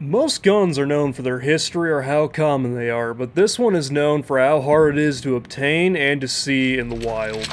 Most guns are known for their history or how common they are, but this one is known for how hard it is to obtain and to see in the wild.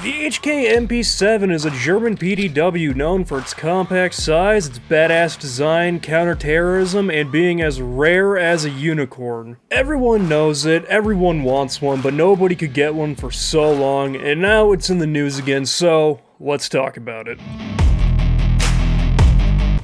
The HK MP7 is a German PDW known for its compact size, its badass design, counter-terrorism, and being as rare as a unicorn. Everyone knows it, everyone wants one, but nobody could get one for so long, and now it's in the news again, so let's talk about it.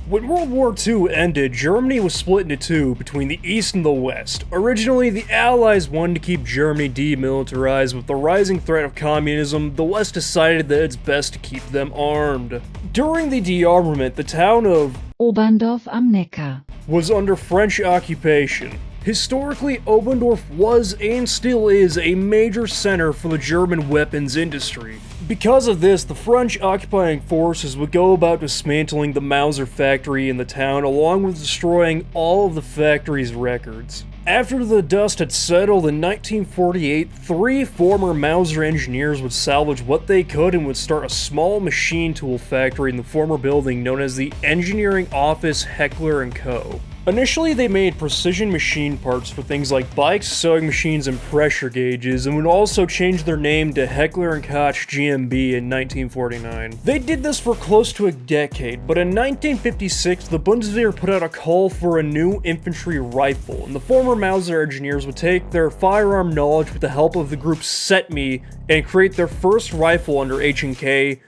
When World War II ended, Germany was split into two between the East and the West. Originally, the Allies wanted to keep Germany demilitarized. With the rising threat of communism, the West decided that it's best to keep them armed. During the dearmament, the town of Oberndorf am Neckar was under French occupation. Historically, Oberndorf was and still is a major center for the German weapons industry. Because of this, the French occupying forces would go about dismantling the Mauser factory in the town, along with destroying all of the factory's records. After the dust had settled in 1948, 3 former Mauser engineers would salvage what they could and would start a small machine tool factory in the former building known as the Engineering Office Heckler & Co. Initially, they made precision machine parts for things like bikes, sewing machines, and pressure gauges, and would also change their name to Heckler & Koch GmbH in 1949. They did this for close to a decade, but in 1956, the Bundeswehr put out a call for a new infantry rifle, and the former Mauser engineers would take their firearm knowledge with the help of the group SETME and create their first rifle under H&K,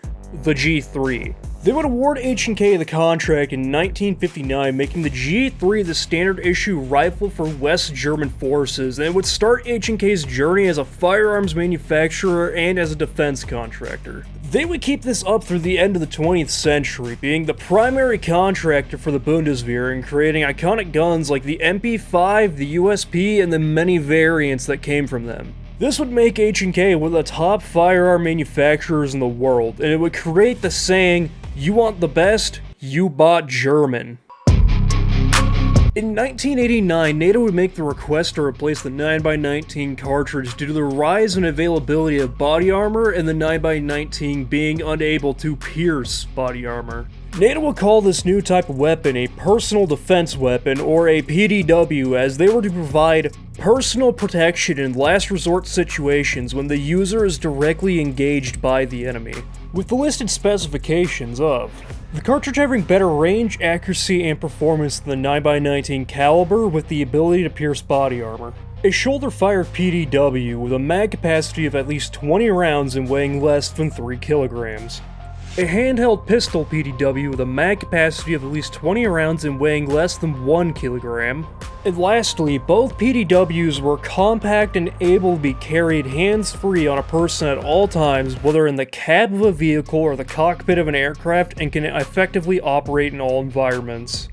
the G3. They would award H&K the contract in 1959, making the G3 the standard issue rifle for West German forces, and it would start H&K's journey as a firearms manufacturer and as a defense contractor. They would keep this up through the end of the 20th century, being the primary contractor for the Bundeswehr and creating iconic guns like the MP5, the USP, and the many variants that came from them. This would make H&K one of the top firearm manufacturers in the world, and it would create the saying, "You want the best? You bought German." In 1989, NATO would make the request to replace the 9x19 cartridge due to the rise in availability of body armor and the 9x19 being unable to pierce body armor. NATO would call this new type of weapon a personal defense weapon, or a PDW, as they were to provide personal protection in last resort situations when the user is directly engaged by the enemy. With the listed specifications of the cartridge having better range, accuracy, and performance than the 9x19 caliber with the ability to pierce body armor. A shoulder-fired PDW with a mag capacity of at least 20 rounds and weighing less than 3 kilograms. A handheld pistol PDW with a mag capacity of at least 20 rounds and weighing less than 1 kilogram. And lastly, both PDWs were compact and able to be carried hands-free on a person at all times, whether in the cab of a vehicle or the cockpit of an aircraft, and can effectively operate in all environments.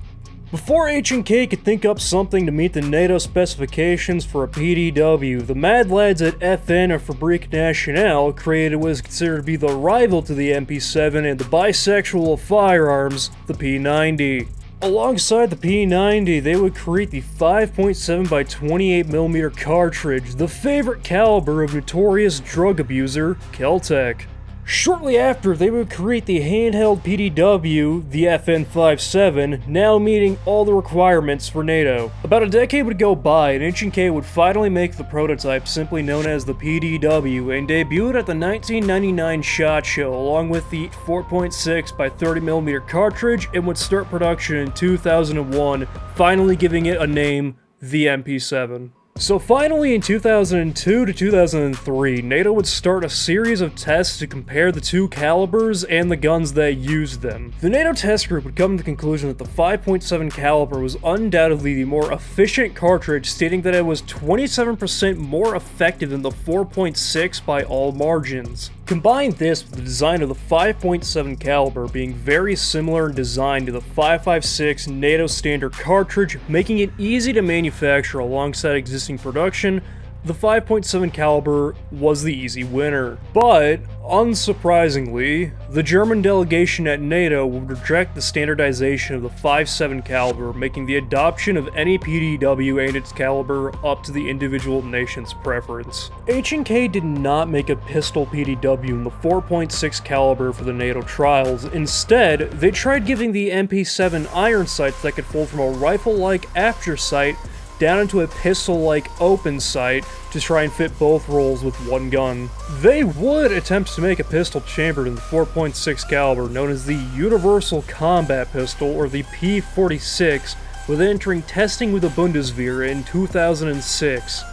Before H&K could think up something to meet the NATO specifications for a PDW, the mad lads at FN or Fabrique Nationale created what is considered to be the rival to the MP7 and the bisexual of firearms, the P90. Alongside the P90, they would create the 5.7x28mm cartridge, the favorite caliber of notorious drug abuser, Kel-Tec. Shortly after, they would create the handheld PDW, the FN57, now meeting all the requirements for NATO. About a decade would go by, and H&K would finally make the prototype simply known as the PDW, and debuted at the 1999 SHOT Show along with the 4.6x30mm cartridge, and would start production in 2001, finally giving it a name, the MP7. So finally, in 2002 to 2003, NATO would start a series of tests to compare the two calibers and the guns that used them. The NATO test group would come to the conclusion that the 5.7 caliber was undoubtedly the more efficient cartridge, stating that it was 27% more effective than the 4.6 by all margins. Combine this with the design of the 5.7 caliber being very similar in design to the 5.56 NATO standard cartridge, making it easy to manufacture alongside existing production, The 5.7 caliber was the easy winner, but unsurprisingly, the German delegation at NATO would reject the standardization of the 5.7 caliber, making the adoption of any PDW and its caliber up to the individual nation's preference. H&K did not make a pistol PDW in the 4.6 caliber for the NATO trials. Instead, they tried giving the MP7 iron sights that could fold from a rifle-like aperture sight down into a pistol-like open sight to try and fit both roles with one gun. They would attempt to make a pistol chambered in the 4.6 caliber known as the Universal Combat Pistol, or the P46, with entering testing with the Bundeswehr in 2006.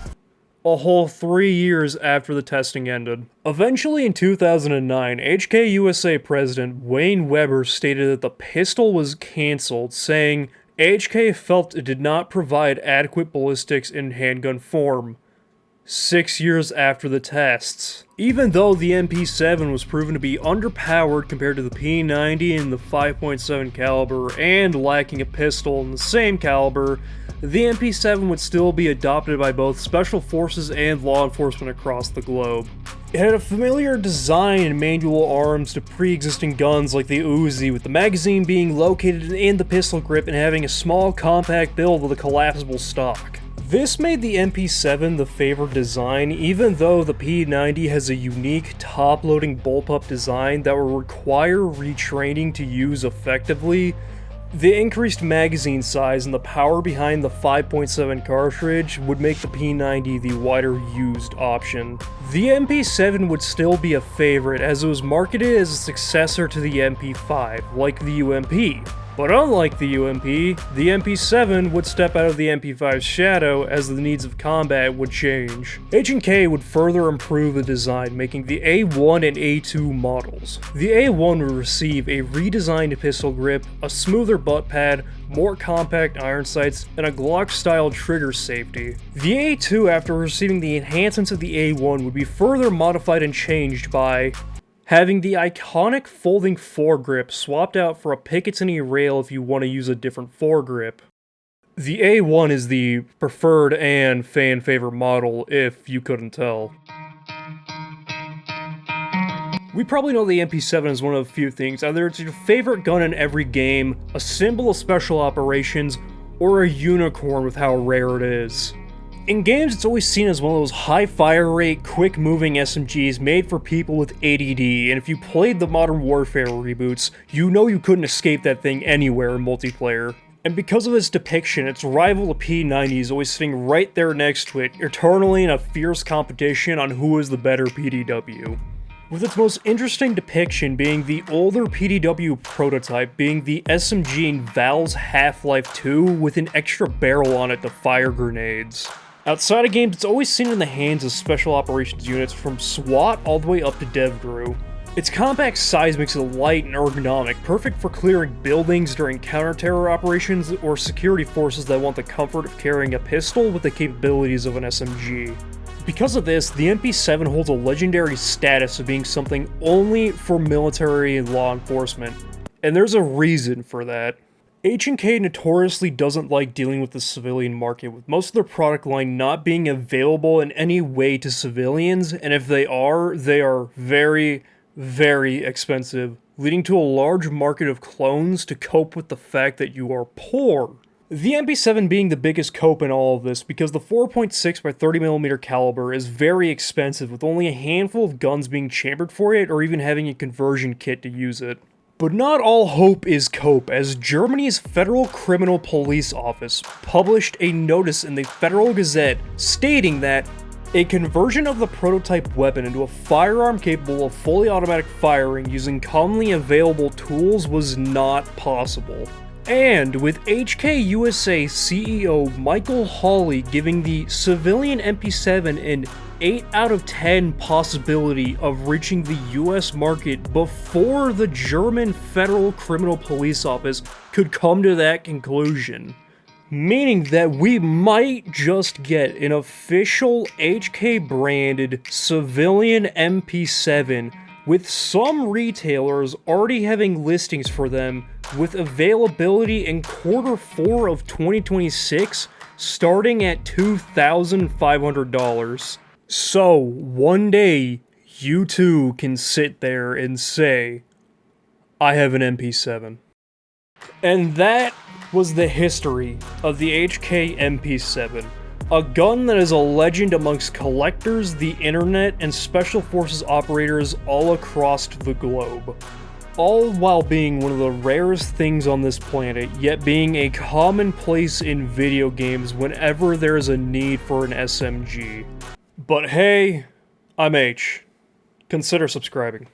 A whole 3 years after the testing ended. Eventually in 2009, HK USA President Wayne Weber stated that the pistol was cancelled, saying, HK felt it did not provide adequate ballistics in handgun form. 6 years after the tests. Even though the MP7 was proven to be underpowered compared to the P90 and the 5.7 caliber and lacking a pistol in the same caliber, the MP7 would still be adopted by both special forces and law enforcement across the globe. It had a familiar design and manual arms to pre-existing guns like the Uzi, with the magazine being located in the pistol grip and having a small compact build with a collapsible stock. This made the MP7 the favored design, even though the P90 has a unique top-loading bullpup design that will require retraining to use effectively. The increased magazine size and the power behind the 5.7 cartridge would make the P90 the wider used option. The MP7 would still be a favorite as it was marketed as a successor to the MP5, like the UMP. But unlike the UMP, the MP7 would step out of the MP5's shadow as the needs of combat would change. H&K would further improve the design, making the A1 and A2 models. The A1 would receive a redesigned pistol grip, a smoother butt pad, more compact iron sights, and a Glock-style trigger safety. The A2, after receiving the enhancements of the A1, would be further modified and changed by having the iconic folding foregrip swapped out for a Picatinny rail if you want to use a different foregrip. The A1 is the preferred and fan favorite model, if you couldn't tell. We probably know the MP7 is one of a few things. Either it's your favorite gun in every game, a symbol of special operations, or a unicorn with how rare it is. In games, it's always seen as one of those high fire rate, quick moving SMGs made for people with ADD, and if you played the Modern Warfare reboots, you know you couldn't escape that thing anywhere in multiplayer. And because of its depiction, its rival the P90 is always sitting right there next to it, eternally in a fierce competition on who is the better PDW. With its most interesting depiction being the older PDW prototype being the SMG in Valve's Half-Life 2 with an extra barrel on it to fire grenades. Outside of games, it's always seen in the hands of special operations units from SWAT all the way up to DevGru. Its compact size makes it light and ergonomic, perfect for clearing buildings during counter-terror operations or security forces that want the comfort of carrying a pistol with the capabilities of an SMG. Because of this, the MP7 holds a legendary status of being something only for military and law enforcement, and there's a reason for that. H&K notoriously doesn't like dealing with the civilian market, with most of their product line not being available in any way to civilians, and if they are very, very expensive, leading to a large market of clones to cope with the fact that you are poor. The MP7 being the biggest cope in all of this because the 4.6 by 30mm caliber is very expensive, with only a handful of guns being chambered for it or even having a conversion kit to use it. But not all hope is cope, as Germany's Federal Criminal Police Office published a notice in the Federal Gazette stating that a conversion of the prototype weapon into a firearm capable of fully automatic firing using commonly available tools was not possible. And with HK USA CEO Michael Hawley giving the civilian MP7 an 8 out of 10 possibility of reaching the US market before the German Federal Criminal Police Office could come to that conclusion. Meaning that we might just get an official HK branded civilian MP7 with some retailers already having listings for them with availability in Q4 of 2026 starting at $2,500. So, one day, you too can sit there and say, I have an MP7. And that was the history of the HK MP7. A gun that is a legend amongst collectors, the internet, and special forces operators all across the globe. All while being one of the rarest things on this planet, yet being a commonplace in video games whenever there is a need for an SMG. But hey, I'm H. Consider subscribing.